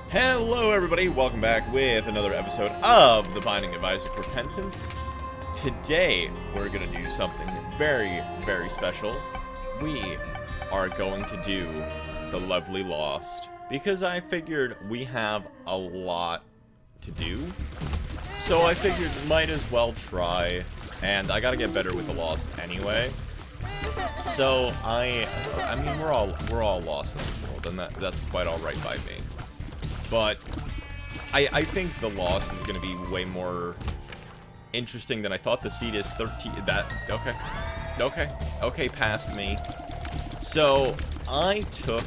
Hello everybody, welcome back with another episode of The Binding of Isaac Repentance. Today, we're going to do something very, very special. We are going to do The Lovely Lost, because I figured we have a lot to do. So I figured might as well try, and I gotta get better with The Lost anyway. So I mean, we're all lost in this world, and that's quite alright by me. But I think The Lost is going to be way more interesting than I thought. The seed is 13. Okay, past me. So I took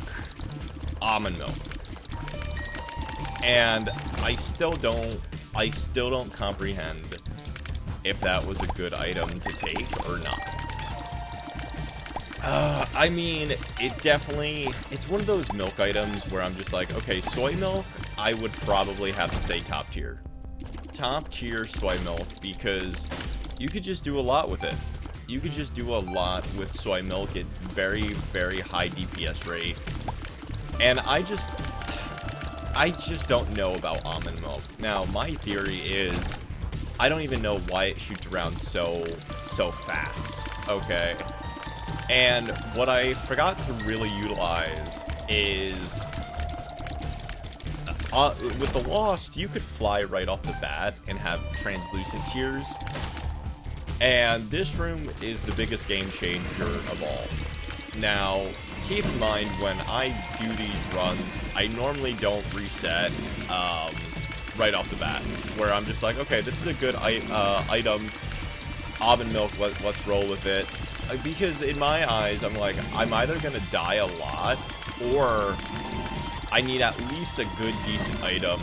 almond milk, and I still don't comprehend if that was a good item to take or not. I mean, it's one of those milk items where I'm just like, okay, soy milk, I would probably have to say top tier. Top tier soy milk, because you could just do a lot with it. You could just do a lot with soy milk at very, very high DPS rate. And I just don't know about almond milk. Now, my theory is, I don't even know why it shoots around so fast, okay? And what I forgot to really utilize is, with the Lost, you could fly right off the bat and have translucent tears. And this room is the biggest game changer of all. Now, keep in mind, when I do these runs, I normally don't reset right off the bat. Where I'm just like, okay, this is a good item, almond milk, let's roll with it. Because in my eyes, I'm like, I'm either going to die a lot, or I need at least a good, decent item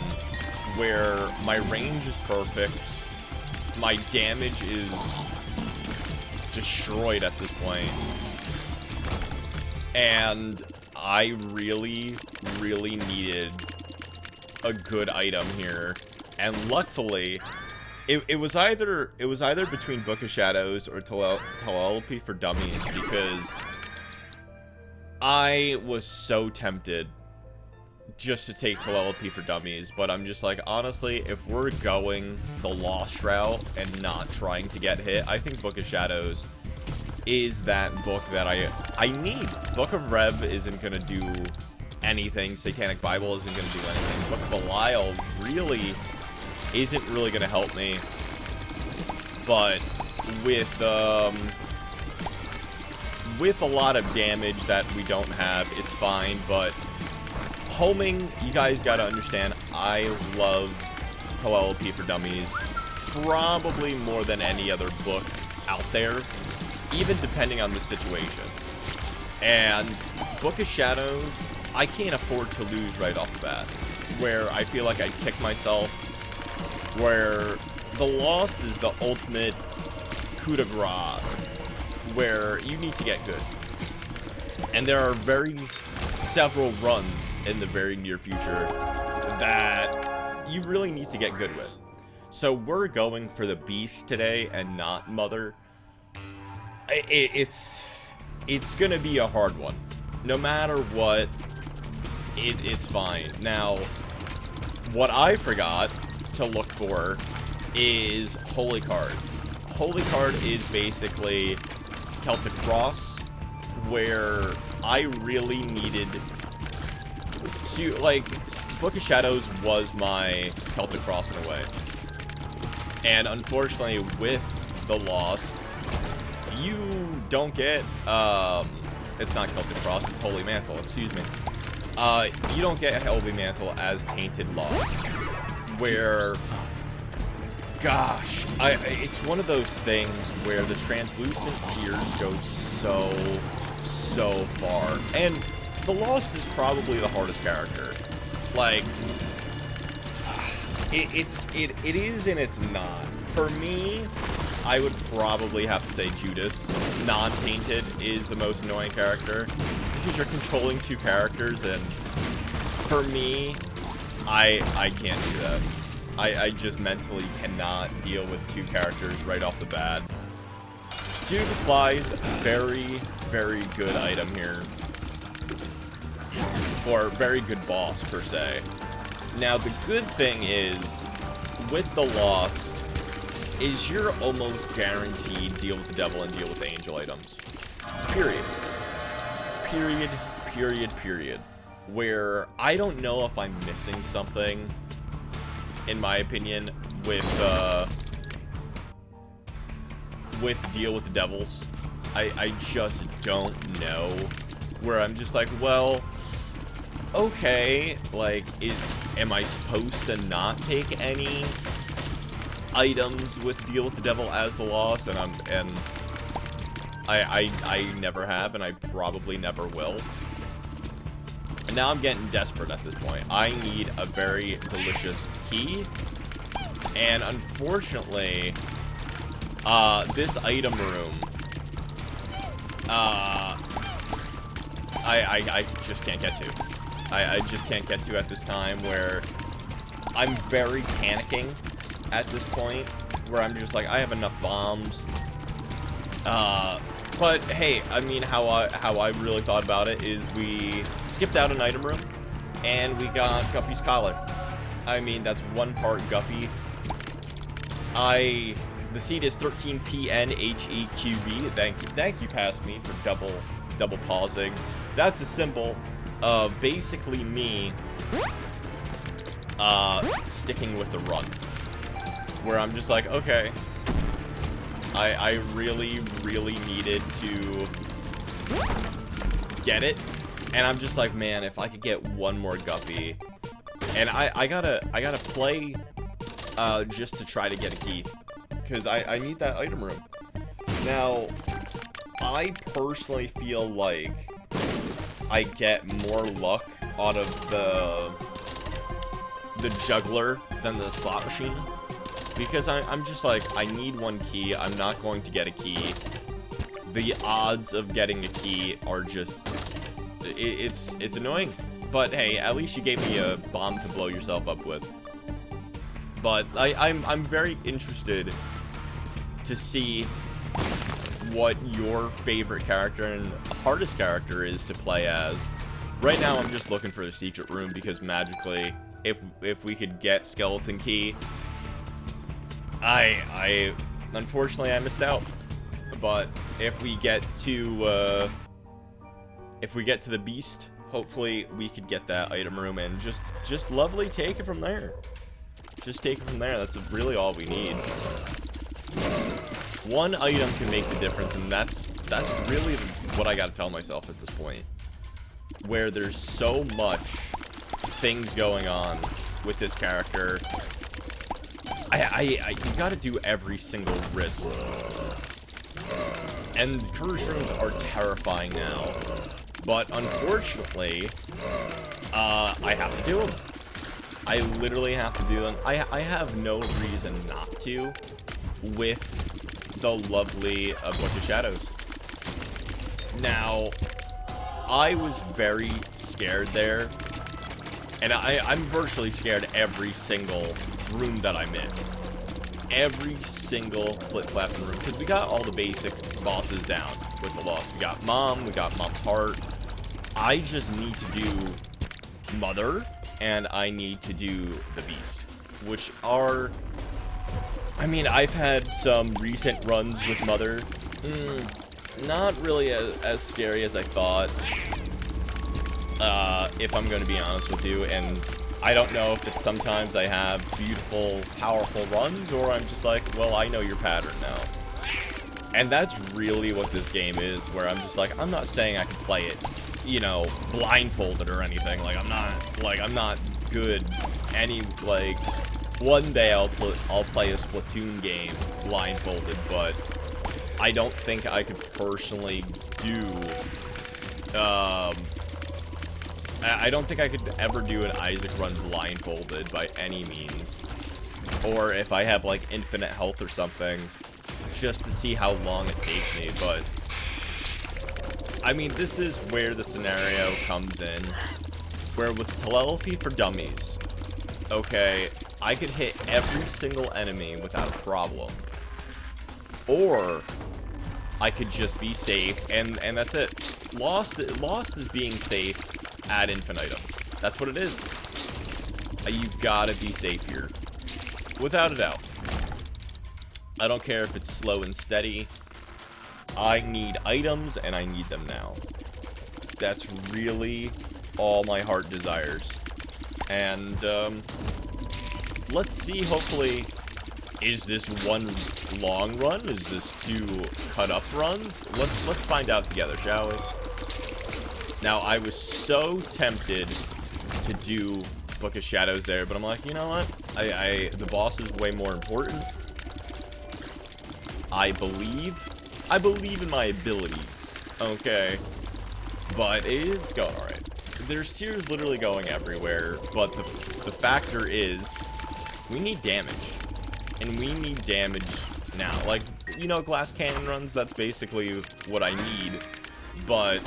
where my range is perfect, my damage is destroyed at this point, and I really, really needed a good item here. And luckily, It was either between Book of Shadows or Telepathy for Dummies, because I was so tempted just to take Telepathy for Dummies, but I'm just like, honestly, if we're going the Lost route and not trying to get hit, I think Book of Shadows is that book that I need. Book of Rev isn't gonna do anything. Satanic Bible isn't gonna do anything. Book of Belial isn't really going to help me, but with a lot of damage that we don't have, it's fine. But homing, you guys got to understand, I love Telepathy for Dummies probably more than any other book out there, even depending on the situation. And Book of Shadows, I can't afford to lose right off the bat, where I feel like I'd kick myself. Where The Lost is the ultimate coup de grace, where you need to get good. And there are several runs in the very near future that you really need to get good with. So we're going for the Beast today and not Mother. It's gonna be a hard one. No matter what, it's fine. Now, what I forgot to look for is holy cards. Holy card is basically Celtic Cross, where I really needed to, like, Book of Shadows was my Celtic Cross in a way. And unfortunately, with The Lost, you don't get, it's not Celtic Cross, it's Holy Mantle, excuse me. You don't get Holy Mantle as Tainted Lost. Where, gosh, it's one of those things where the translucent tears go so far. And The Lost is probably the hardest character. Like, it is and it's not. For me, I would probably have to say Judas. Non-tainted is the most annoying character, because you're controlling two characters, and for me, I can't do that. I just mentally cannot deal with two characters right off the bat. Duke Flies, very, very good item here. Or very good boss, per se. Now, the good thing is, with the Lost, is you're almost guaranteed deal with the devil and deal with the angel items. Period. Period, period, period. Where I don't know if I'm missing something, in my opinion, with deal with the devils. I just don't know. Where I'm just like, well, okay, like, am I supposed to not take any items with deal with the devil as the Lost? And I never have, and I probably never will. And now I'm getting desperate at this point. I need a very delicious key. And unfortunately, this item room, I just can't get to. I just can't get to at this time, where I'm very panicking at this point, where I'm just like, I have enough bombs. But hey, I mean, how I really thought about it is we skipped out an item room, and we got Guppy's collar. I mean, that's one part Guppy. The seed is 13PNHEQB. Thank you, past me, for double pausing. That's a symbol of basically me sticking with the run, where I'm just like, okay, I really needed to get it, and I'm just like, man, if I could get one more Guppy, and I gotta play just to try to get a key, because I need that item room. Now, I personally feel like I get more luck out of the juggler than the slot machine, because I'm just like, I need one key. I'm not going to get a key. The odds of getting a key are just, it's annoying. But hey, at least you gave me a bomb to blow yourself up with. But I'm very interested to see what your favorite character and hardest character is to play as. Right now, I'm just looking for the secret room, because magically, if we could get skeleton key, unfortunately I missed out. But if we get to the beast, hopefully we could get that item room and just lovely take it from there. Just take it from there. That's really all we need. One item can make the difference, and that's really what I gotta tell myself at this point. Where there's so much things going on with this character, you gotta do every single risk. And curse rooms are terrifying now, but unfortunately, I have to do them. I literally have to do them. I have no reason not to, with the lovely Book of Shadows. Now, I was very scared there, and I'm virtually scared every single room that I'm in. Every single flip-flapping room, because we got all the basic bosses down with the Lost. We got Mom, we got Mom's Heart. I just need to do Mother, and I need to do the Beast, which are, I mean, I've had some recent runs with Mother. Not really as scary as I thought, if I'm going to be honest with you. And I don't know if it's sometimes I have beautiful, powerful runs, or I'm just like, well, I know your pattern now. And that's really what this game is, where I'm just like, I'm not saying I can play it, you know, blindfolded or anything. Like, I'm not good like, one day I'll play a Splatoon game blindfolded, but I don't think I could personally do, I don't think I could ever do an Isaac run blindfolded by any means. Or if I have, like, infinite health or something, just to see how long it takes me. But, I mean, this is where the scenario comes in, where with telepathy for dummies, okay, I could hit every single enemy without a problem. Or I could just be safe, and that's it. Lost is being safe ad infinitum. That's what it is. You've got to be safe here. Without a doubt. I don't care if it's slow and steady. I need items, and I need them now. That's really all my heart desires. And, let's see, hopefully, is this one long run? Is this 2 cut-up runs? Let's find out together, shall we? Now, I was so tempted to do Book of Shadows there, but I'm like, you know what? The boss is way more important. I believe in my abilities, okay? But it's going alright. There's tears literally going everywhere, but the factor is, we need damage. And we need damage now. Like, you know, glass cannon runs, that's basically what I need. But,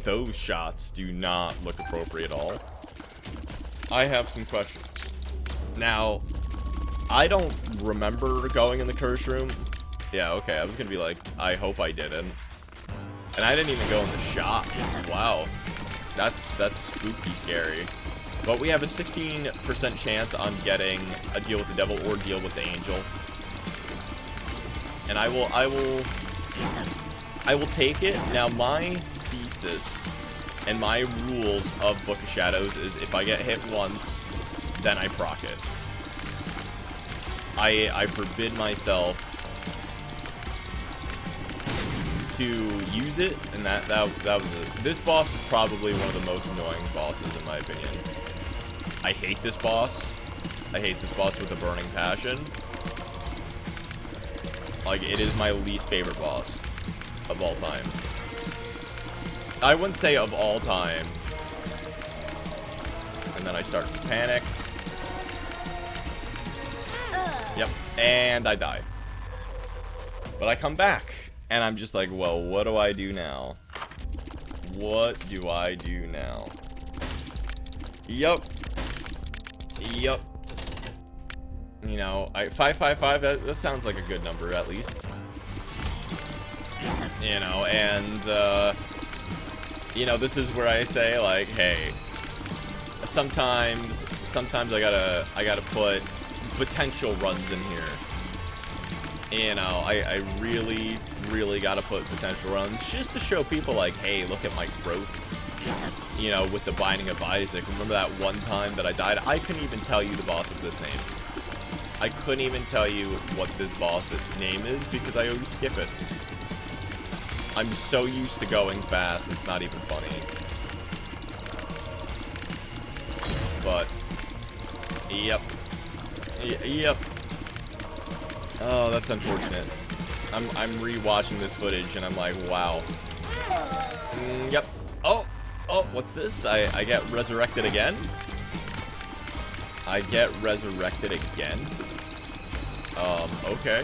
those shots do not look appropriate at all. I have some questions. Now, I don't remember going in the curse room. Yeah, okay, I was gonna be like, I hope I didn't. And I didn't even go in the shop. Wow. That's spooky scary. But we have a 16% chance on getting a deal with the devil or deal with the angel. And I will take it. Now, my thesis and my rules of Book of Shadows is if I get hit once, then I proc it. I forbid myself to use it, and that was it. This boss is probably one of the most annoying bosses in my opinion. I hate this boss. I hate this boss with a burning passion. Like, it is my least favorite boss of all time. I wouldn't say of all time. And then I start to panic. Yep, and I die. But I come back, and I'm just like, well, what do I do now? What do I do now? Yup. Yup. You know, 555, that sounds like a good number, at least. You know, and, you know, this is where I say, like, hey, sometimes I gotta put potential runs in here. You know, I really gotta put potential runs just to show people, like, hey, look at my growth. You know, with the Binding of Isaac. Remember that one time that I died? I couldn't even tell you the boss of this name. I couldn't even tell you what this boss's name is because I always skip it. I'm so used to going fast, it's not even funny. But, yep. Yep. Oh, that's unfortunate. I'm rewatching this footage and I'm like, wow. Yep. Oh, what's this? I get resurrected again? I get resurrected again? Okay.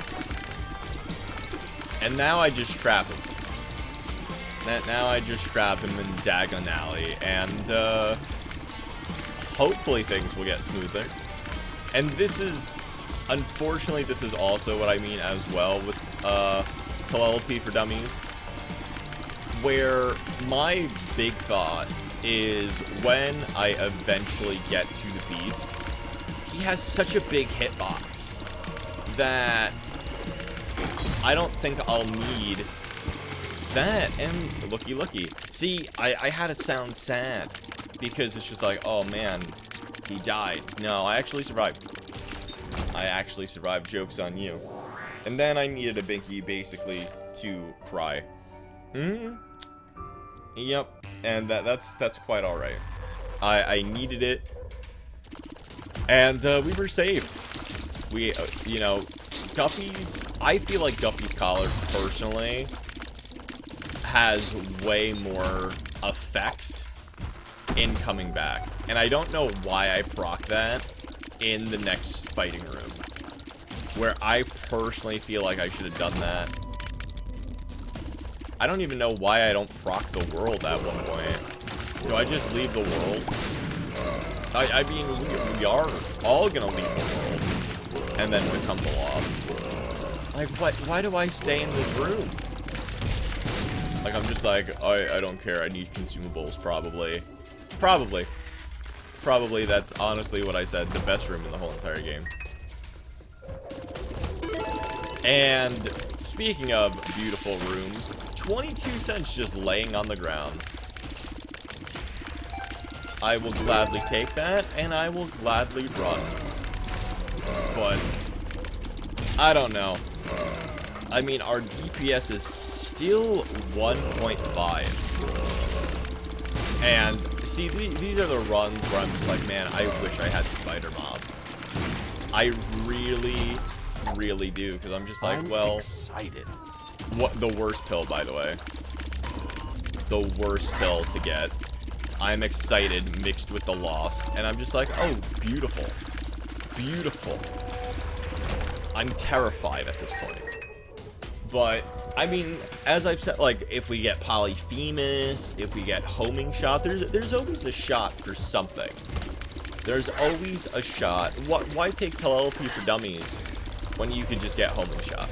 And now I just trap him. Now I just trap him in Dagon Alley, and, hopefully things will get smoother. And this is, unfortunately, this is also what I mean as well with, LP for Dummies. Where my big thought is when I eventually get to the beast, he has such a big hitbox that I don't think I'll need that. And looky. See, I had it sound sad because it's just like, oh man, he died. No, I actually survived. Joke's on you. And then I needed a binky basically to cry. Yep, and that's quite alright. I needed it, and we were safe. We, you know, Guppy's, I feel like Guppy's collar, personally, has way more effect in coming back. And I don't know why I proc that in the next fighting room, where I personally feel like I should have done that. I don't even know why I don't proc the world at one point. Do I just leave the world? I mean, we are all gonna leave the world and then become the lost. Like, what? Why do I stay in this room? Like, I'm just like, I don't care. I need consumables, probably. Probably. Probably that's honestly what I said. The best room in the whole entire game. And speaking of beautiful rooms, 22 cents just laying on the ground. I will gladly take that, and I will gladly run. But I don't know. I mean, our DPS is still 1.5. And see, these are the runs where I'm just like, man, I wish I had Spider Mob. I really, really do, because I'm just like, well, excited. What the worst pill, by the way. The worst pill to get. I'm excited mixed with the lost, and I'm just like, oh, beautiful. Beautiful. I'm terrified at this point. But, I mean, as I've said, like, if we get Polyphemus, if we get Homing Shot, there's always a shot for something. There's always a shot. Why take LP for dummies when you could just get Homing Shot?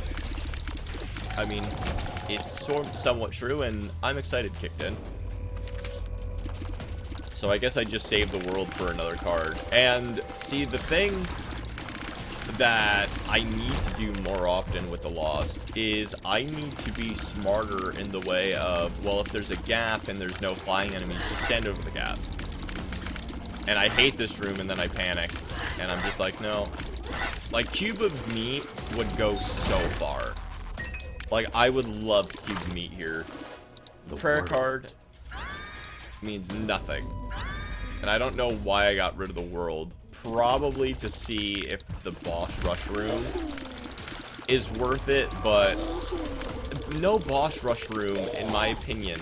I mean, it's somewhat true, and I'm excited kicked in. So I guess I just saved the world for another card. And, see, the thing that I need to do more often with the Lost is I need to be smarter in the way of, well, if there's a gap and there's no flying enemies, just stand over the gap. And I hate this room, and then I panic. And I'm just like, no. Like, Cube of Meat would go so far. Like, I would love Cube of Meat here. The prayer card means nothing. And I don't know why I got rid of the world. Probably to see if the boss rush room is worth it, but no boss rush room, in my opinion,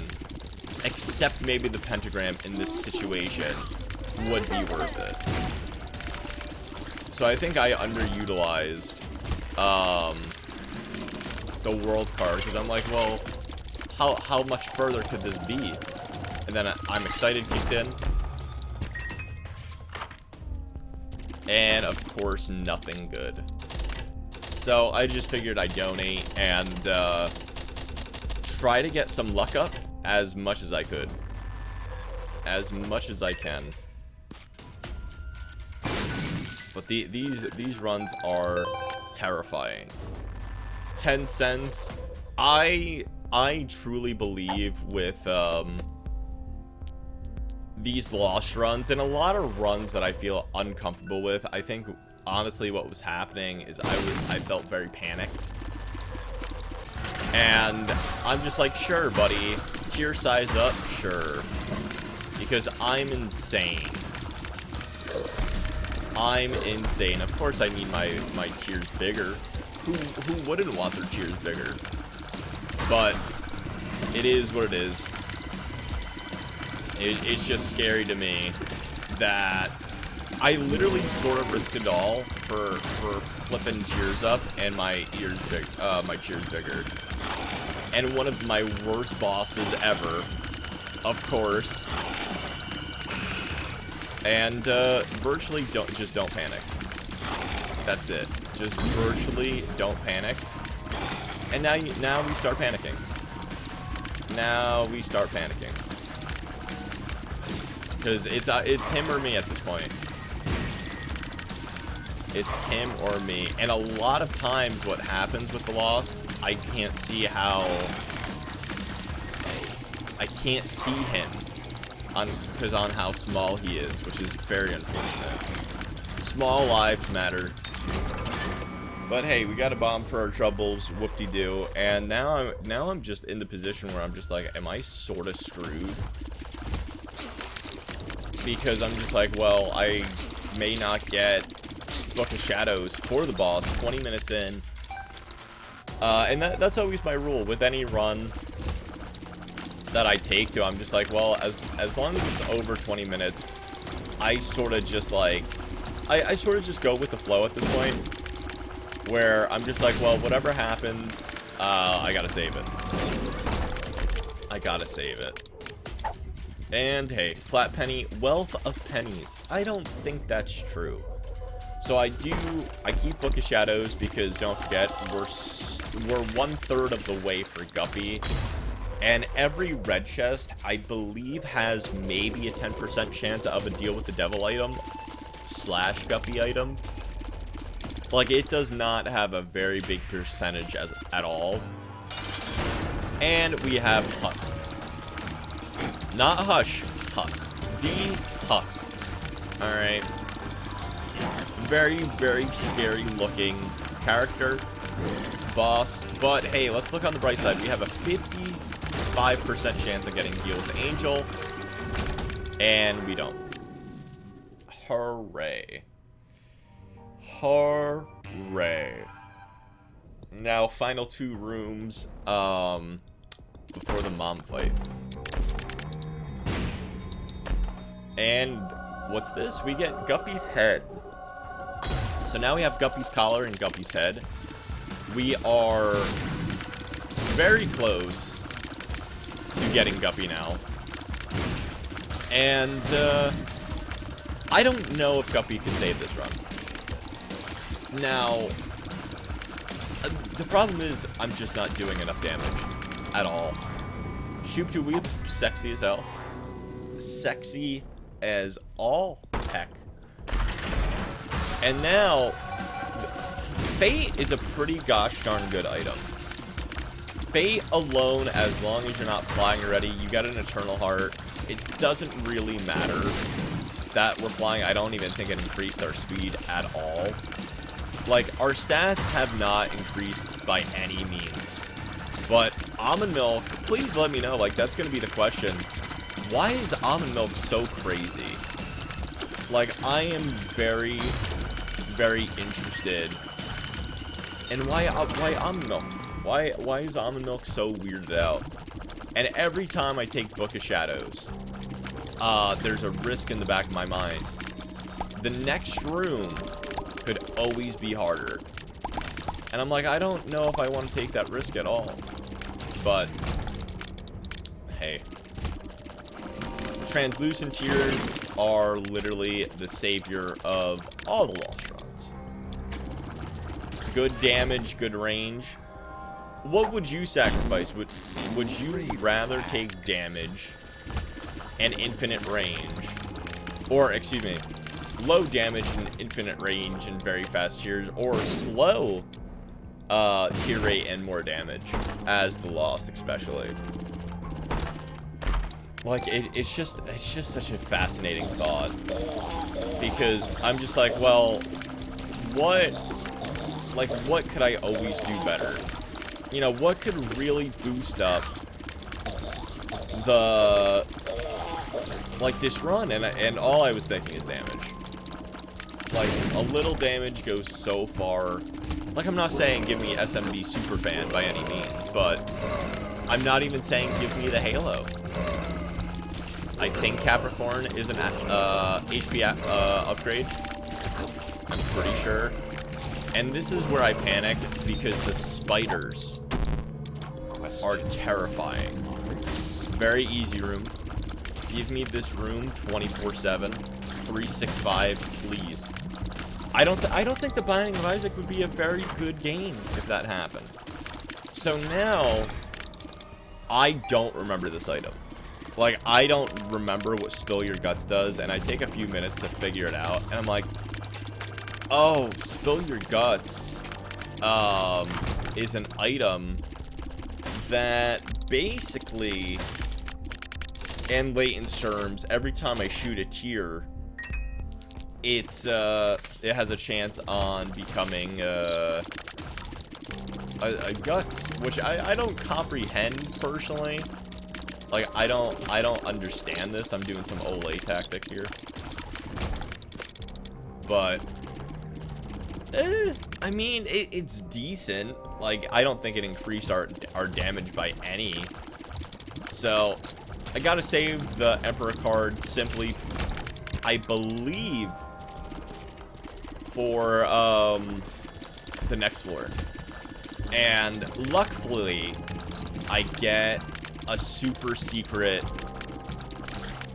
except maybe the pentagram in this situation, would be worth it. So I think I underutilized the world card, because I'm like, well, how much further could this be? And then I'm excited kicked in. And, of course, nothing good. So, I just figured I'd donate and try to get some luck up as much as I could. As much as I can. But these runs are terrifying. 10 cents. I truly believe with these lost runs and a lot of runs that I feel uncomfortable with, I think honestly what was happening is I felt very panicked. And I'm just like, sure, buddy, tier size up, sure. Because I'm insane. I'm insane. Of course I need my tiers bigger. Who wouldn't want their tiers bigger? But it is what it is. It's just scary to me that I literally sort of risked it all for flipping tiers up and my tiers bigger. And one of my worst bosses ever, of course. And virtually don't panic. That's it. Just virtually don't panic. And now we start panicking. Now we start panicking. Because it's him or me at this point. It's him or me. And a lot of times what happens with the Lost, I can't see how... I can't see him because on how small he is, which is very unfortunate. Small lives matter. But hey, we got a bomb for our troubles, whoop-de-doo. And now I'm just in the position where I'm just like, am I sort of screwed? Because I'm just like, well, I may not get Book of Shadows for the boss 20 minutes in. And that's always my rule with any run that I take to. I'm just like, well, as long as it's over 20 minutes, I sort of just like, I sort of just go with the flow at this point, where I'm just like, well, whatever happens, I gotta save it. I gotta save it. And hey, flat penny, wealth of pennies. I don't think that's true. So I keep Book of Shadows because don't forget, we're 1/3 of the way for Guppy. And every red chest, I believe, has maybe a 10% chance of a deal with the devil item / guppy item. Like, it does not have a very big percentage at all. And we have Husk. Not Hush, Husk. The Husk. Alright. Very, very scary looking character. Boss. But, hey, let's look on the bright side. We have a 55% chance of getting heal with Angel. And we don't. Hooray. Hooray. Now, final 2 rooms, before the mom fight. And what's this? We get Guppy's head. So now we have Guppy's collar and Guppy's head. We are very close to getting Guppy now. And, I don't know if Guppy can save this run. Now, the problem is I'm just not doing enough damage at all. Shoop to Weep, sexy as hell. Sexy as all heck. And now, Fate is a pretty gosh darn good item. Fate alone, as long as you're not flying already, you got an Eternal Heart. It doesn't really matter that we're flying. I don't even think it increased our speed at all. Like, our stats have not increased by any means. But Almond Milk, please let me know. Like, that's going to be the question. Why is Almond Milk so crazy? Like, I am very, very interested in why Almond Milk? Why is Almond Milk so weirded out? And every time I take Book of Shadows, there's a risk in the back of my mind. The next room could always be harder. And I'm like, I don't know if I want to take that risk at all. But, hey. Translucent Tears are literally the savior of all the Lost runs. Good damage, good range. What would you sacrifice? Would you rather take damage and infinite range? Or, excuse me, low damage and infinite range and very fast tears, or slow tier rate and more damage, as the Lost especially. Like, it's just such a fascinating thought, because I'm just like, well, what could I always do better? You know, what could really boost up the, like, this run? And all I was thinking is damage. Like, a little damage goes so far. Like, I'm not saying give me SMB Superfan by any means, but I'm not even saying give me the Halo. I think Capricorn is an HP upgrade. I'm pretty sure. And this is where I panic, because the spiders are terrifying. Very easy room. Give me this room 24/7, 365, please. I don't think the Binding of Isaac would be a very good game if that happened. So now, I don't remember this item. Like, I don't remember what Spill Your Guts does, and I take a few minutes to figure it out, and I'm like, oh, Spill Your Guts is an item that basically, in latent terms, every time I shoot a tier, it has a chance on becoming a Guts, which I don't comprehend personally. Like, I don't understand this. I'm doing some Olay tactic here. But, I mean, it's decent. Like, I don't think it increased our damage by any. So, I gotta save the Emperor card simply, I believe, for, the next floor. And, luckily, I get a super secret,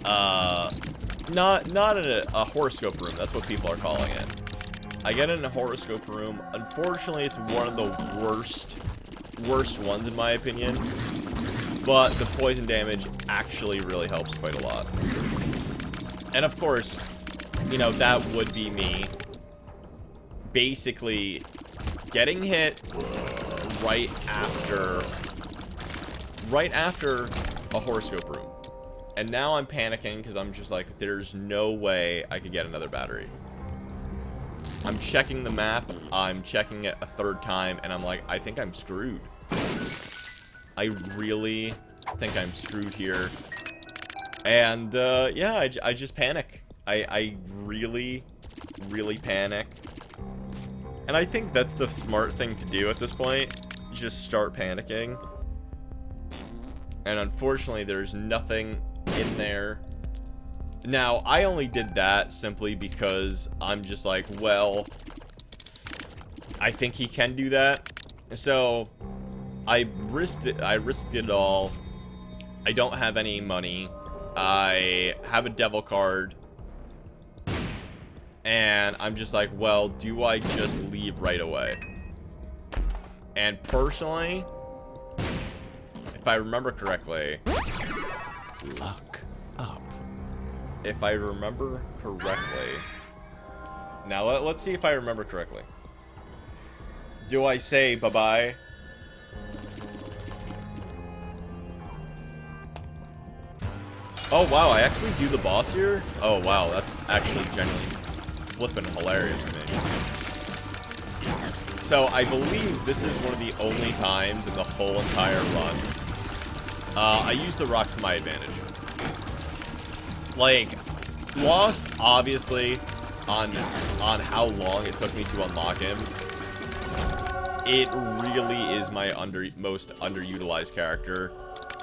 not a horoscope room. That's what people are calling it. I get in a horoscope room. Unfortunately, it's one of the worst ones in my opinion. but the poison damage actually really helps quite a lot. And of course, you know, that would be me basically getting hit right after a horoscope room. And now I'm panicking because I'm just like, there's no way I could get another battery. I'm checking the map, I'm checking it a third time, and I'm like, I think I'm screwed. I really think I'm screwed here. And, yeah, I just panic. I really, really panic. And I think that's the smart thing to do at this point. Just start panicking. And unfortunately, there's nothing in there. Now, I only did that simply because I'm just like, well, I think he can do that. So, I risked it all. I don't have any money. I have a devil card. And I'm just like, well, do I just leave right away? And personally, if I remember correctly, luck up. If I remember correctly. Now, let's see if I remember correctly. Do I say bye-bye? Oh, wow, I actually do the boss here? Oh, wow, that's actually genuinely flippin' hilarious to me. So, I believe this is one of the only times in the whole entire run I use the rocks to my advantage. Like, Lost, obviously, on how long it took me to unlock him, it really is my most underutilized character.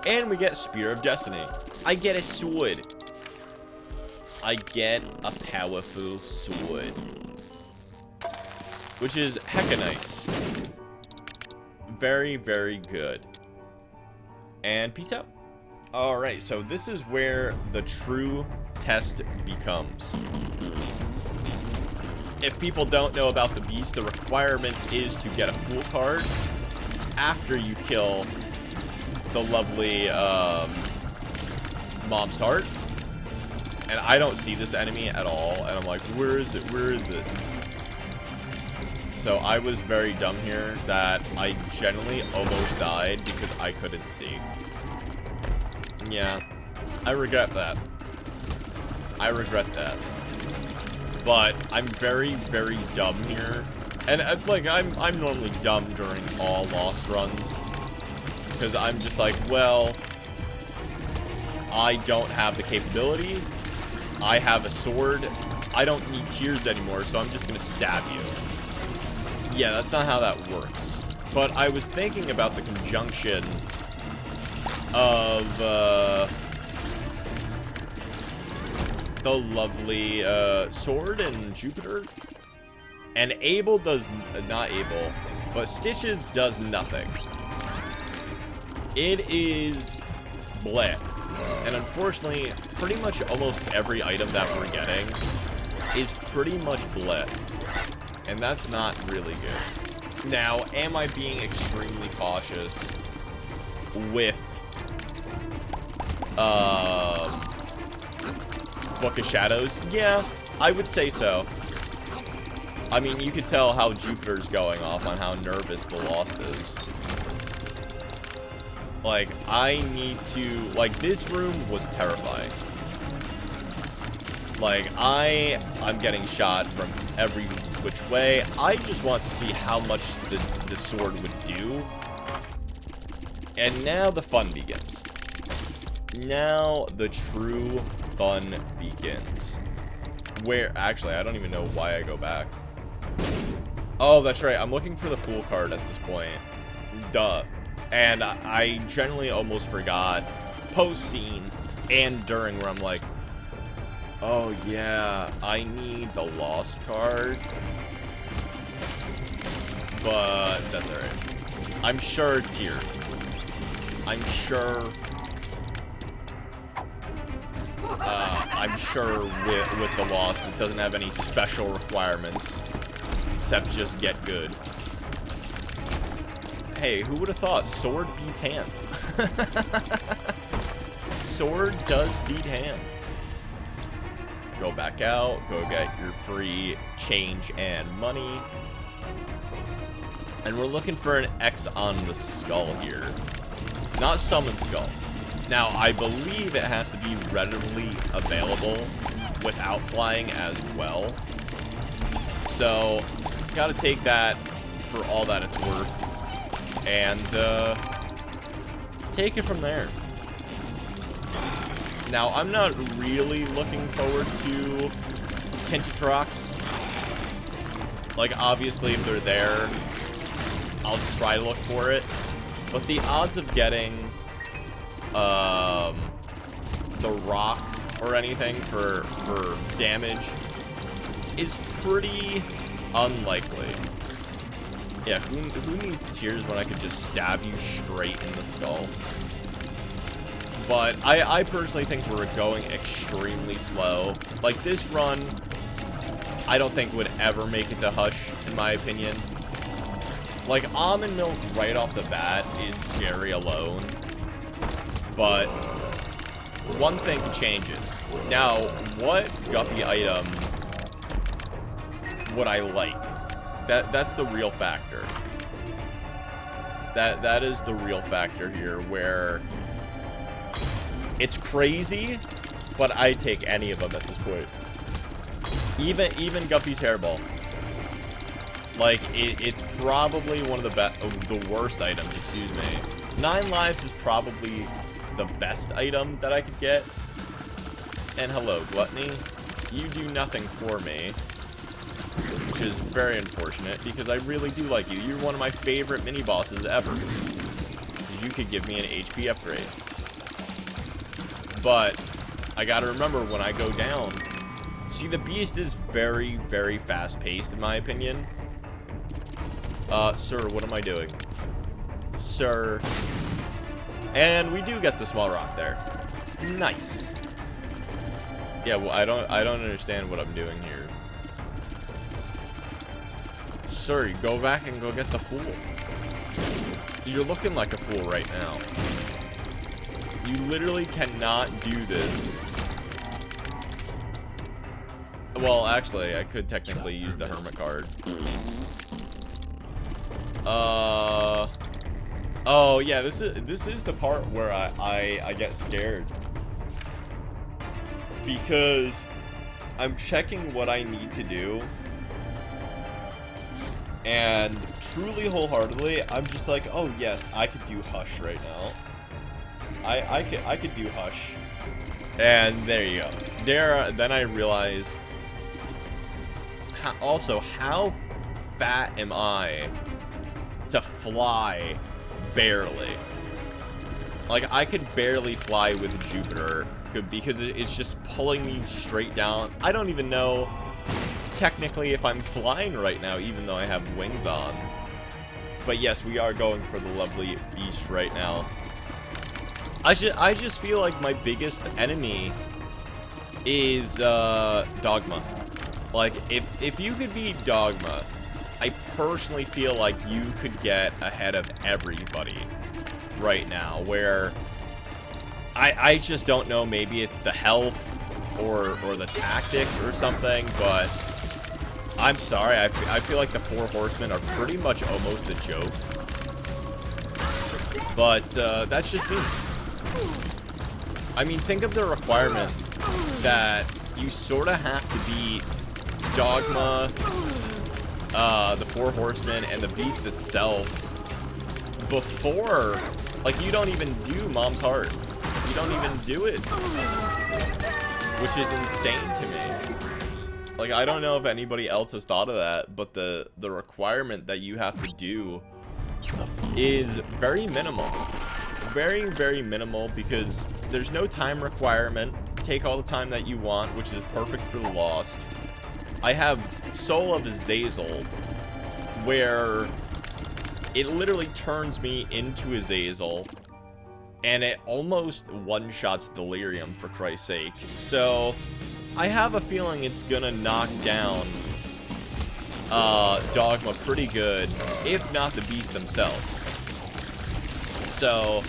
And we get Spear of Destiny. I get a sword. I get a powerful sword. Which is hecka nice. Very, very good. And peace out. Alright, so this is where the true test becomes. If people don't know about the beast, the requirement is to get a full card after you kill the lovely Mom's Heart. And I don't see this enemy at all, and I'm like, where is it? Where is it? So I was very dumb here that I generally almost died because I couldn't see. Yeah, I regret that. I regret that. But I'm very, very dumb here. And like I'm normally dumb during all Lost runs. Because I'm just like, well, I don't have the capability. I have a sword. I don't need tears anymore, so I'm just gonna stab you. Yeah, that's not how that works. But I was thinking about the conjunction of the lovely sword and Jupiter. And Abel does, not Abel, but Stitches does nothing. It is bleh. And unfortunately, pretty much almost every item that we're getting is pretty much bleh. And that's not really good. Now, am I being extremely cautious with Book of Shadows? Yeah, I would say so. I mean, you could tell how Jupiter's going off on how nervous the Lost is. Like, I need to... Like, this room was terrifying. Like, I'm getting shot from every which way. I just want to see how much the sword would do. And now the fun begins. Now the true fun begins. Where... Actually, I don't even know why I go back. Oh, that's right. I'm looking for the Fool card at this point. Duh. And I generally almost forgot post-scene and during where I'm like, oh yeah, I need the Lost card. But that's alright. I'm sure it's here. I'm sure with the Lost it doesn't have any special requirements except just get good. Hey, who would have thought sword beats hand? Sword does beat hand. Go back out, go get your free change and money. And we're looking for an X on the skull here. Not summon skull. Now, I believe it has to be readily available without flying as well. So, gotta take that for all that it's worth. And, take it from there. Now, I'm not really looking forward to tinted Crocs. Like, obviously, if they're there, I'll try to look for it. But the odds of getting the rock or anything for damage is pretty unlikely. Yeah, who needs tears when I could just stab you straight in the skull? But I personally think we're going extremely slow. Like, this run, I don't think would ever make it to Hush, in my opinion. Like, almond milk right off the bat is scary alone. But one thing can change it. Now, what guppy item would I like? That's the real factor. That is the real factor here, where it's crazy, but I take any of them at this point. Even Guppy's hairball. Like, it's probably one of the worst items, excuse me. 9 lives is probably the best item that I could get. And hello, Gluttony. You do nothing for me. Which is very unfortunate, because I really do like you. You're one of my favorite mini-bosses ever. You could give me an HP upgrade. But I gotta remember when I go down. See, the beast is very, very fast-paced, in my opinion. Sir, what am I doing? Sir. And we do get the small rock there. Nice. Yeah, well, I don't understand what I'm doing here. Sir, you go back and go get the fool. You're looking like a fool right now. You literally cannot do this. Well, actually, I could technically use the hermit card. Oh yeah, this is the part where I get scared, because I'm checking what I need to do, and truly wholeheartedly I'm just like, oh yes, I could do Hush right now. I could do Hush. And there you go. Then I realize how fat am I to fly barely. Like, I could barely fly with Jupiter because it's just pulling me straight down. I don't even know technically if I'm flying right now, even though I have wings on. But yes, we are going for the lovely beast right now. I just feel like my biggest enemy is Dogma. Like, if you could be Dogma, I personally feel like you could get ahead of everybody right now, where I just don't know, maybe it's the health or the tactics or something, but I'm sorry, I feel like the 4 horsemen are pretty much almost a joke. But that's just me. I mean, think of the requirement that you sort of have to be Dogma, the 4 horsemen, and the beast itself before, like, you don't even do Mom's Heart. You don't even do it, which is insane to me. Like, I don't know if anybody else has thought of that, but the requirement that you have to do is very minimal. Very, very minimal, because there's no time requirement. Take all the time that you want, which is perfect for the Lost. I have Soul of Azazel, where it literally turns me into Azazel, and it almost one-shots Delirium, for Christ's sake. So I have a feeling it's gonna knock down Dogma pretty good, if not the beast themselves. So,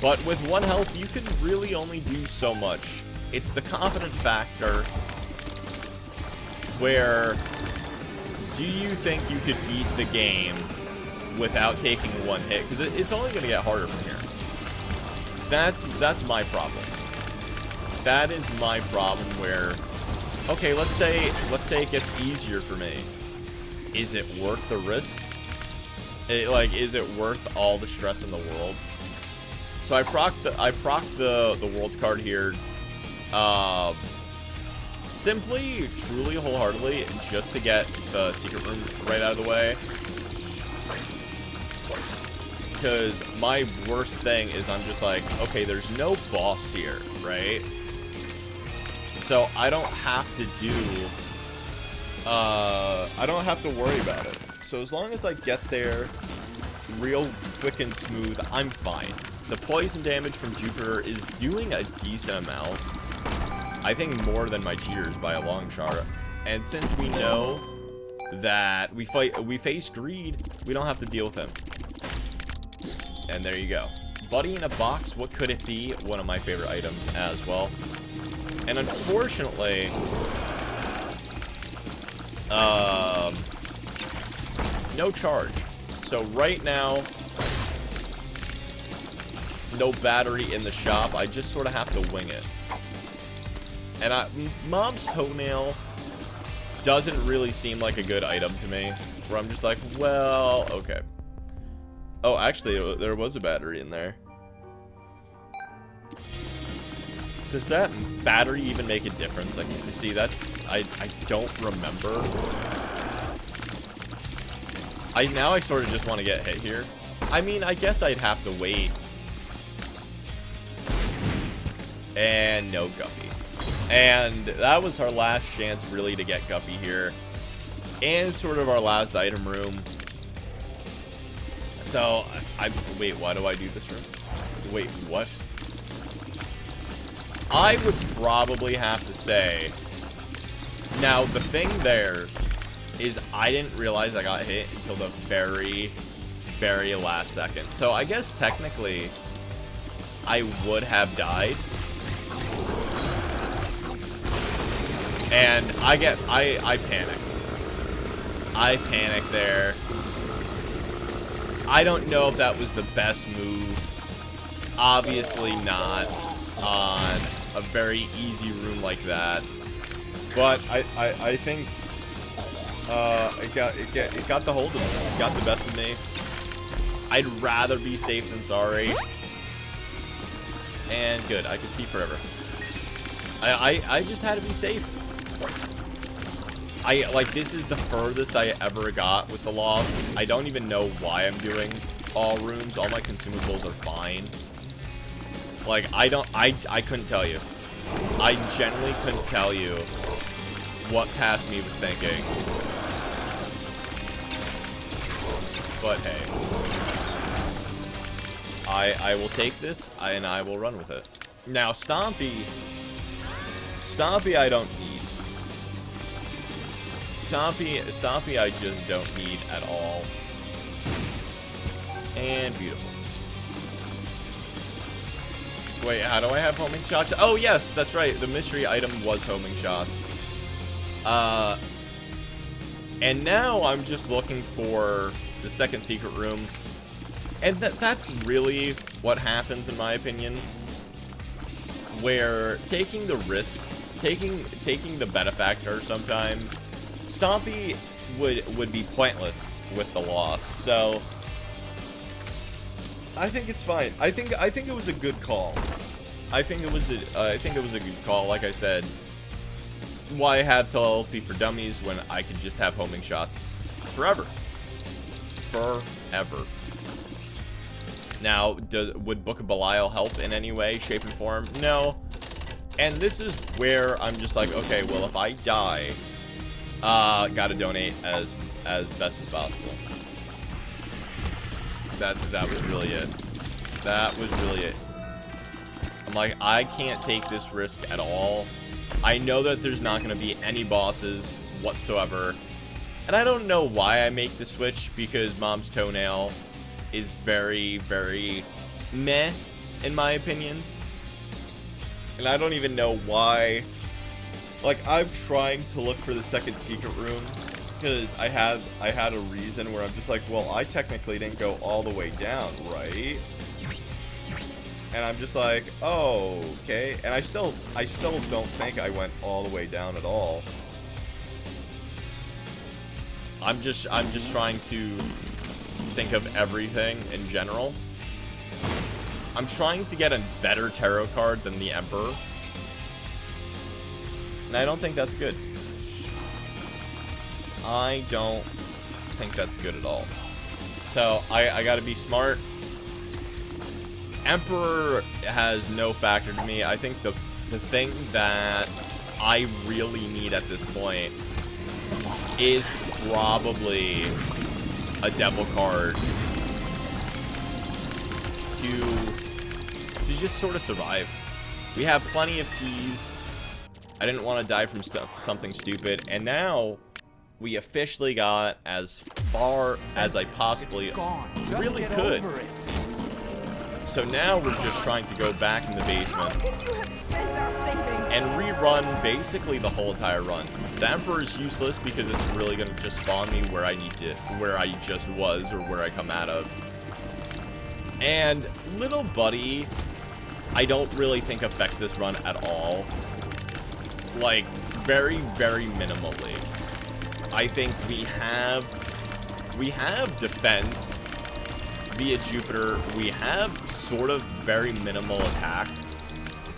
but with 1 health, you can really only do so much. It's the confident factor where, do you think you could beat the game without taking 1 hit? Because it's only going to get harder from here. That's my problem. That is my problem where, okay, let's say it gets easier for me. Is it worth the risk? Is it worth all the stress in the world? So I proc the world card here, simply, truly, wholeheartedly, just to get the secret room right out of the way. Because my worst thing is I'm just like, okay, there's no boss here, right? So I don't have to do, I don't have to worry about it. So as long as I get there real quick and smooth, I'm fine. The poison damage from Jupiter is doing a decent amount. I think more than my tears by a long shot. And since we know that we face greed, we don't have to deal with him. And there you go. Buddy in a box, what could it be? One of my favorite items as well. And unfortunately, no charge. So right now, no battery in the shop. I just sort of have to wing it. And Mom's Toenail doesn't really seem like a good item to me. Where I'm just like, well, okay. Oh, actually, there was a battery in there. Does that battery even make a difference? I can see that's... I don't remember. Now I sort of just want to get hit here. I mean, I guess I'd have to wait. And no Guppy. And that was our last chance, really, to get Guppy here. And sort of our last item room. So, wait, why do I do this room? Wait, what? I would probably have to say... Now, the thing there is I didn't realize I got hit until the very, very last second. So, I guess technically, I would have died. And I panic. I panic there. I don't know if that was the best move. Obviously not on a very easy room like that. But I think it got the hold of me. It got the best of me. I'd rather be safe than sorry. And good, I could see forever. I just had to be safe. This is the furthest I ever got with the loss. I don't even know why I'm doing all rooms. All my consumables are fine. I couldn't tell you. I genuinely couldn't tell you what past me was thinking. But hey. I will take this, and I will run with it. Now, Stompy I don't need. Stompy I just don't need at all. And beautiful. Wait, how do I have homing shots? Oh, yes, that's right. The mystery item was homing shots. And now I'm just looking for the second secret room. And that's really what happens, in my opinion. Where taking the risk, taking the benefactor sometimes, Stompy would be pointless with the loss. So I think it's fine. I think it was a good call. I think it was a good call. Like I said, why have LP for dummies when I could just have homing shots forever? Forever. Now, would Book of Belial help in any way, shape, and form? No. And this is where I'm just like, okay, well, if I die, gotta donate as best as possible. That was really it. That was really it. I'm like, I can't take this risk at all. I know that there's not going to be any bosses whatsoever. And I don't know why I make the switch, because Mom's Toenail is very, very meh, in my opinion. And I don't even know why. Like, I'm trying to look for the second secret room, because I had a reason where I'm just like, well, I technically didn't go all the way down, right? And I'm just like, oh, okay. And I still don't think I went all the way down at all. I'm just trying to think of everything in general. I'm trying to get a better tarot card than the Emperor. And I don't think that's good. I don't think that's good at all. So, I gotta be smart. Emperor has no factor to me. I think the thing that I really need at this point is probably a devil card to just sort of survive. We have plenty of keys. I didn't want to die from something stupid, and now we officially got as far as I possibly really could. So now we're just trying to go back in the basement and rerun basically the whole entire run. The Emperor is useless because it's really going to just spawn me where I just was, or where I come out of. And Little Buddy, I don't really think affects this run at all. Like, very, very minimally. I think we have defense via Jupiter. We have sort of very minimal attack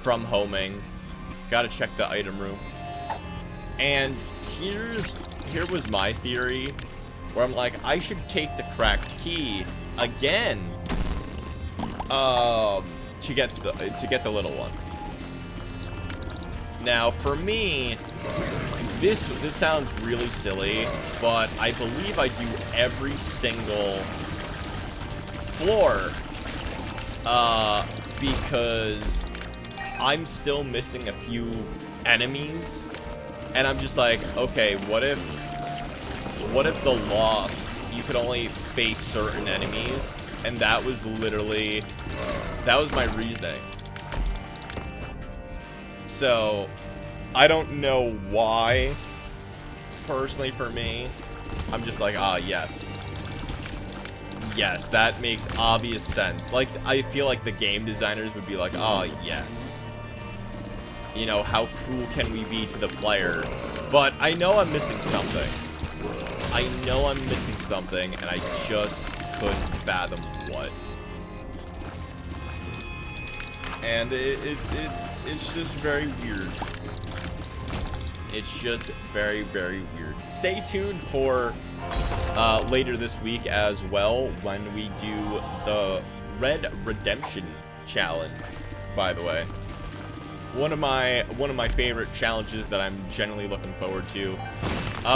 from homing. Gotta check the item room. And here was my theory, where I'm like, I should take the cracked key again to get the little one. Now, for me, this sounds really silly, but I believe I do every single floor because I'm still missing a few enemies, and I'm just like, okay, what if the Lost, you could only face certain enemies? And that was my reasoning. So, I don't know why, personally for me, I'm just like, yes. Yes, that makes obvious sense. Like, I feel like the game designers would be like, yes. You know, how cruel can we be to the player? But I know I'm missing something. And I just couldn't fathom what. And it's just very weird. It's just very, very weird. Stay tuned for later this week as well, when we do the Red Redemption Challenge, by the way. One of my favorite challenges that I'm generally looking forward to,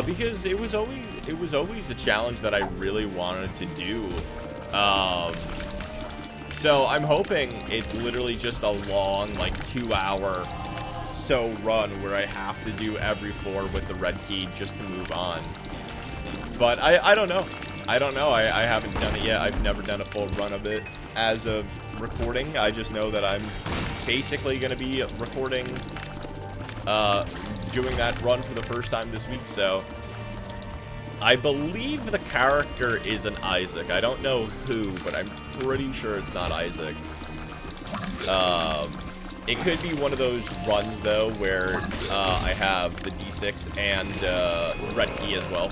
because it was always a challenge that I really wanted to do. So I'm hoping it's literally just a long, like, 2-hour run where I have to do every floor with the red key just to move on. But I don't know. I haven't done it yet. I've never done a full run of it as of recording. I just know that I'm basically going to be recording, doing that run for the first time this week. So I believe the character is an Isaac. I don't know who, but I'm pretty sure it's not Isaac. It could be one of those runs, though, where I have the D6 and red key as well.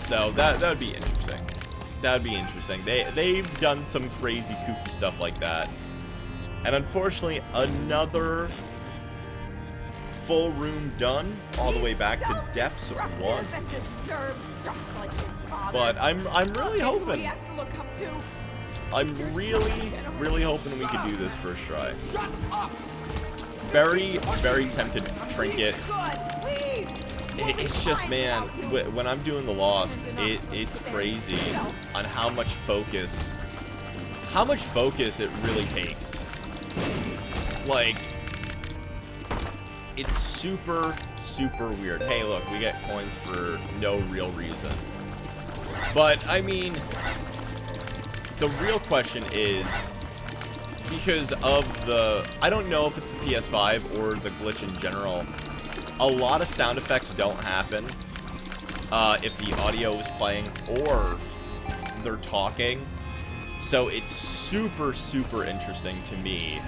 So that would be interesting. That would be interesting. They've done some crazy, kooky stuff like that. And unfortunately, another full room done, all the way back to depths 1. But I'm really hoping. I'm really hoping we can do this first try. Very, very tempted to trinket. It's just, man, when I'm doing the Lost, it's crazy on how much focus it really takes. Like, it's super, super weird. Hey, look, we get coins for no real reason. But, I mean, the real question is, because of the, I don't know if it's the PS5 or the glitch in general, a lot of sound effects don't happen if the audio is playing or they're talking. So it's super, super interesting to me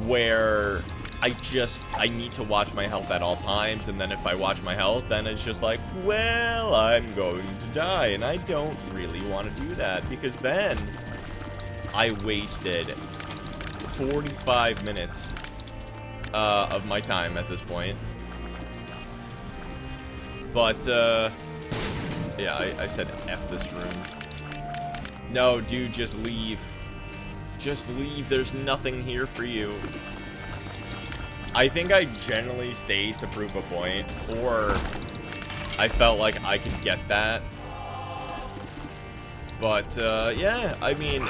where I need to watch my health at all times, and then if I watch my health, then it's just like, well, I'm going to die, and I don't really want to do that, because then I wasted 45 minutes of my time at this point. But, yeah, I said F this room. No, dude, just leave. Just leave. There's nothing here for you. I think I generally stayed to prove a point, or I felt like I could get that. But, yeah, I mean,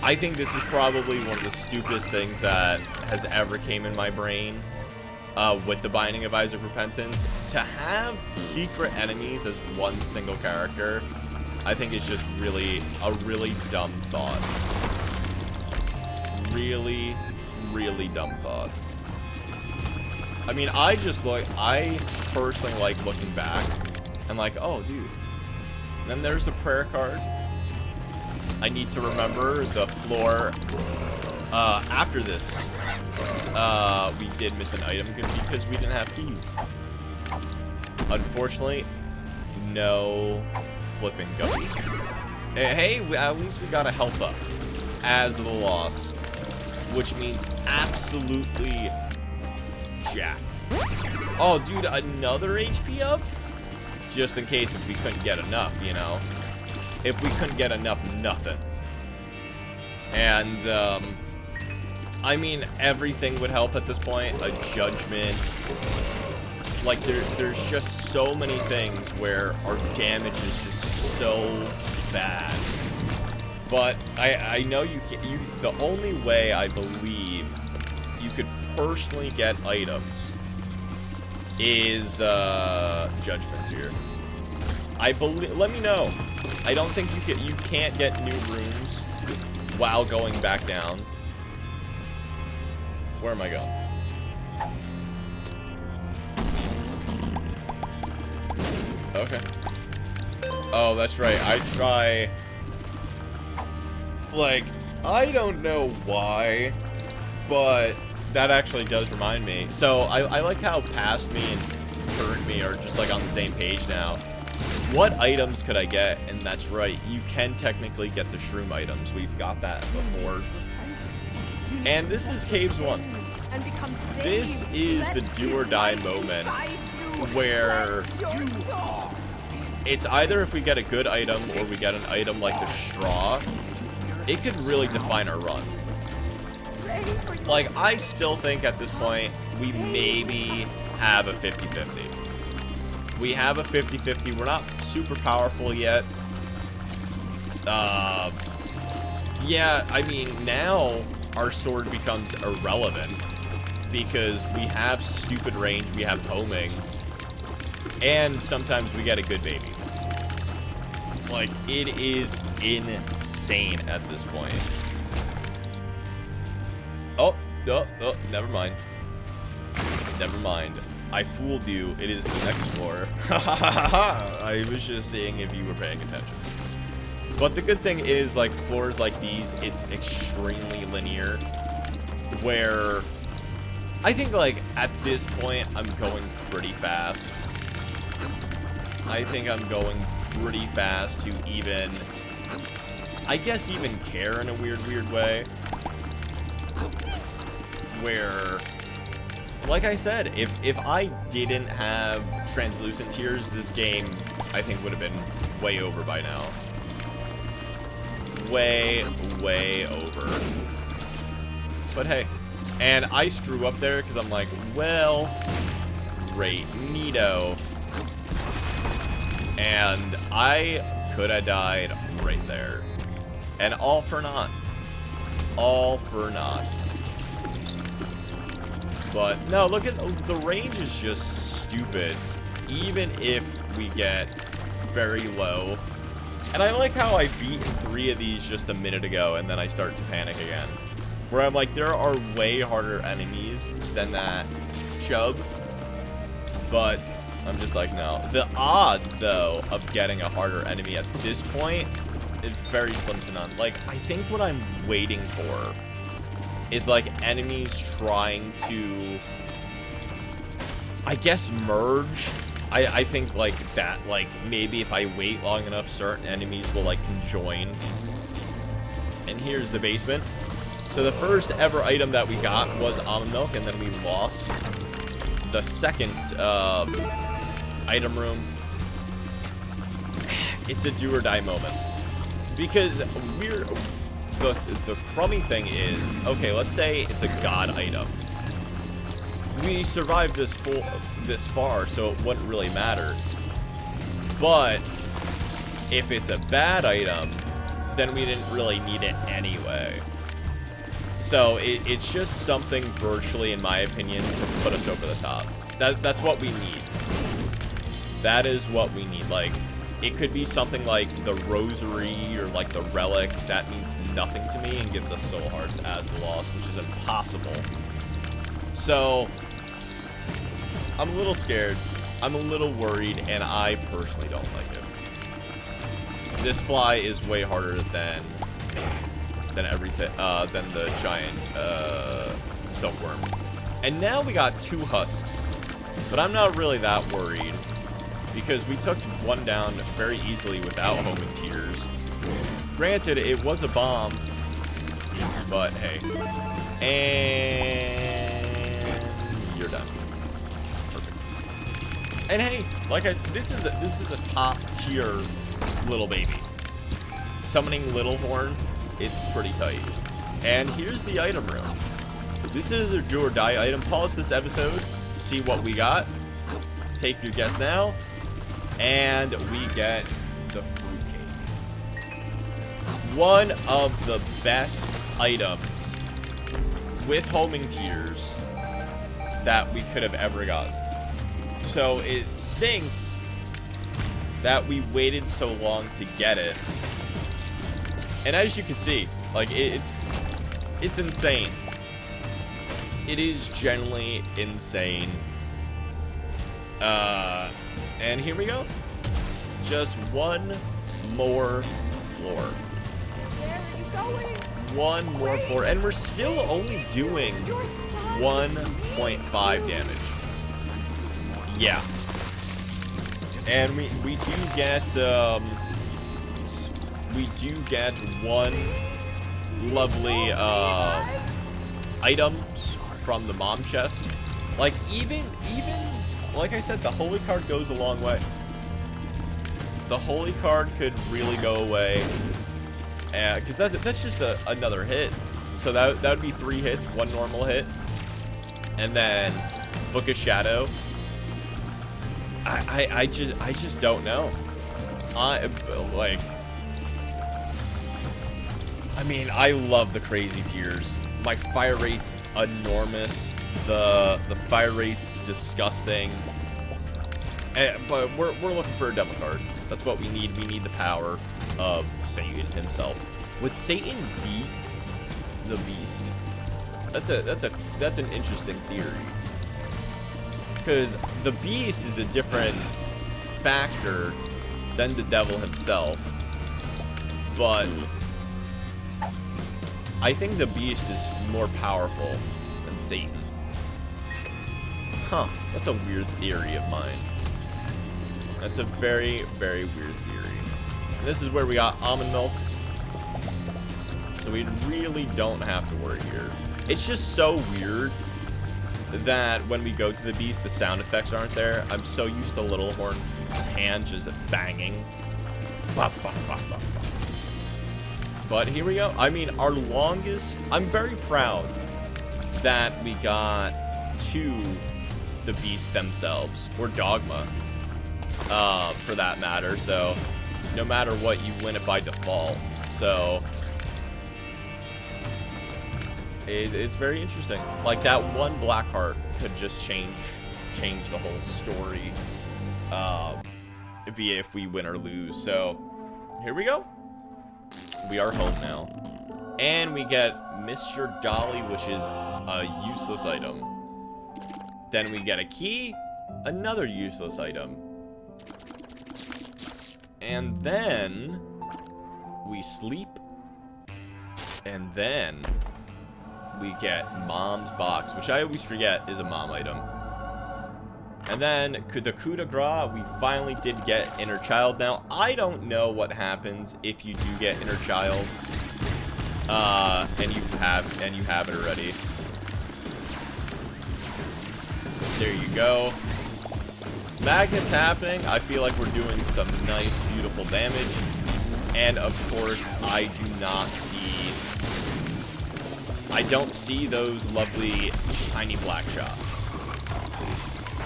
I think this is probably one of the stupidest things that has ever came in my brain with the Binding of Isaac Repentance. To have secret enemies as one single character, I think it's just really a really dumb thought. Really, really dumb thought. I mean, I personally like looking back and like, oh, dude. And then there's the prayer card. I need to remember the floor. After this, we did miss an item because we didn't have keys. Unfortunately, no flipping gummy. Hey, at least we got a health up as the lost, which means absolutely jack. Oh, dude, another HP up? Just in case if we couldn't get enough, you know? If we couldn't get enough, nothing. And, I mean, everything would help at this point. A judgment. Like, there's just so many things where our damage is just so bad. But I know the only way I believe you could personally get items is judgments here. I believe. Let me know. I don't think you can't get new rooms while going back down. Where am I going? Okay. Oh, that's right. I try. Like, I don't know why, but that actually does remind me. So, I like how past me and current me are just, like, on the same page now. What items could I get? And that's right, you can technically get the shroom items. We've got that before. And this is Caves 1. This is the do or die moment where it's either if we get a good item or we get an item like the straw, it could really define our run. Like, I still think at this point, we maybe have a 50-50. We have a 50-50. We're not super powerful yet. Yeah, I mean, now our sword becomes irrelevant because we have stupid range, we have homing, and sometimes we get a good baby. Like, it is insane at this point. Oh, never mind. Never mind. I fooled you. It is the next floor. I was just seeing if you were paying attention. But the good thing is, like, floors like these, it's extremely linear. Where I think, like, at this point, I'm going pretty fast. I think I'm going pretty fast to even, I guess, even care in a weird way. Where, like I said, if I didn't have translucent tears, this game, I think, would have been way over by now. Way over. But hey, and I screw up there because I'm like, well, great, neato. And I could have died right there. And all for naught. All for naught. But no, look at the range is just stupid. Even if we get very low And I like how I beat 3 of these just a minute ago, and then I start to panic again. Where I'm like, there are way harder enemies than that chub. But I'm just like, no. The odds, though, of getting a harder enemy at this point is very slim to none. Like, I think what I'm waiting for is, like, enemies trying to, I guess, merge. I think, like, that, like, maybe if I wait long enough, certain enemies will, like, conjoin. And here's the basement. So the first ever item that we got was almond milk, and then we lost the second item room. It's a do or die moment. Because the crummy thing is, okay, let's say it's a god item. We survived this far, so it wouldn't really matter. But if it's a bad item, then we didn't really need it anyway. So it's just something virtually, in my opinion, to put us over the top. That's what we need. That is what we need. Like, it could be something like the rosary or like the relic. That means nothing to me and gives us soul hearts as the loss, which is impossible. So I'm a little scared. I'm a little worried, and I personally don't like it. This fly is way harder than everything, than the giant silkworm. And now we got 2 husks, but I'm not really that worried because we took one down very easily without home and tears. Granted, it was a bomb, but hey. And you're done. Perfect. And hey, like this is a top tier little baby. Summoning Little Horn, it's pretty tight. And here's the item room. This is a do or die item. Pause this episode, see what we got. Take your guess now. And we get the fruitcake. One of the best items with homing tears that we could have ever gotten. So it stinks that we waited so long to get it. And as you can see, like, it's insane. It is generally insane. And here we go. Just one more floor. Where are you going? One more floor. And we're still only doing 1.5 damage. Yeah. And we do get one lovely item from the mom chest. Like, even like I said, the holy card goes a long way. The holy card could really go away, because that's just another hit. So that would be 3 hits, 1 normal hit, and then Book of Shadow. I just don't know. I mean, I love the crazy tears. My fire rate's enormous. The fire rate's disgusting. But we're looking for a devil card. That's what we need. We need the power of Satan himself. Would Satan beat the beast? That's an interesting theory. Because the beast is a different factor than the devil himself. But I think the beast is more powerful than Satan. Huh. That's a weird theory of mine. That's a very, very weird theory. And this is where we got almond milk. So we really don't have to worry here. It's just so weird that when we go to the beast, the sound effects aren't there. I'm so used to Little Horn's hand just banging. Bop, bop, bop, bop, bop. But here we go. I mean, our longest... I'm very proud that we got to the beast themselves, or Dogma, for that matter. So no matter what, you win it by default. So it's very interesting. Like, that one black heart could just change the whole story, if we win or lose. So here we go. We are home now. And we get Mr. Dolly, which is a useless item. Then we get a key, another useless item. And then we sleep. And then we get Mom's box, which I always forget is a mom item. And then the coup de grace, we finally did get inner child. Now, I don't know what happens if you do get inner child. And you have it already. There you go. Magnets happening. I feel like we're doing some nice, beautiful damage. And of course, I don't see those lovely tiny black shots.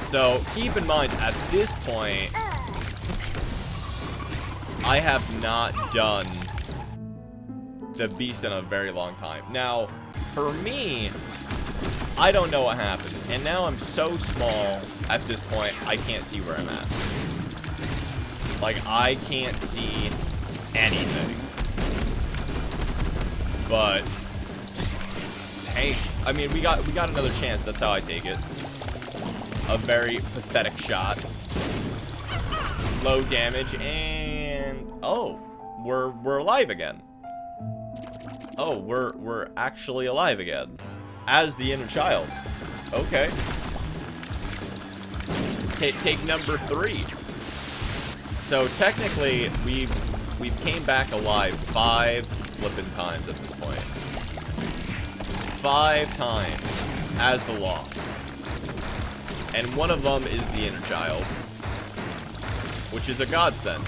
So keep in mind, at this point, I have not done the beast in a very long time. Now, for me, I don't know what happened. And now I'm so small at this point, I can't see where I'm at. Like, I can't see anything. But hey, I mean, we got another chance. That's how I take it. A very pathetic shot. Low damage, and oh, we're alive again. Oh, we're actually alive again as the inner child. Okay. Take number 3. So technically, we've came back alive 5 flippin' times at this point. 5 times as the lost. And one of them is the inner child, which is a godsend.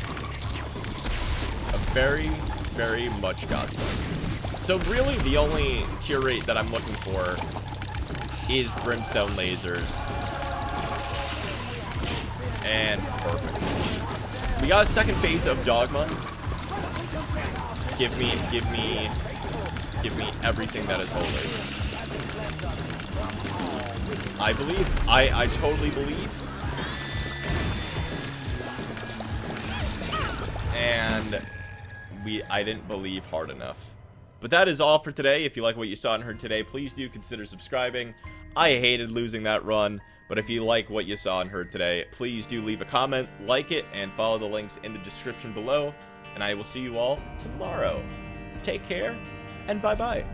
A very, very much godsend. So really, the only tier rate that I'm looking for is brimstone lasers. And perfect. We got a second phase of Dogma. Give me everything that is holy. I believe. I totally believe. And I didn't believe hard enough. But that is all for today. If you like what you saw and heard today, please do consider subscribing. I hated losing that run, but if you like what you saw and heard today, please do leave a comment, like it, and follow the links in the description below. And I will see you all tomorrow. Take care, and bye-bye.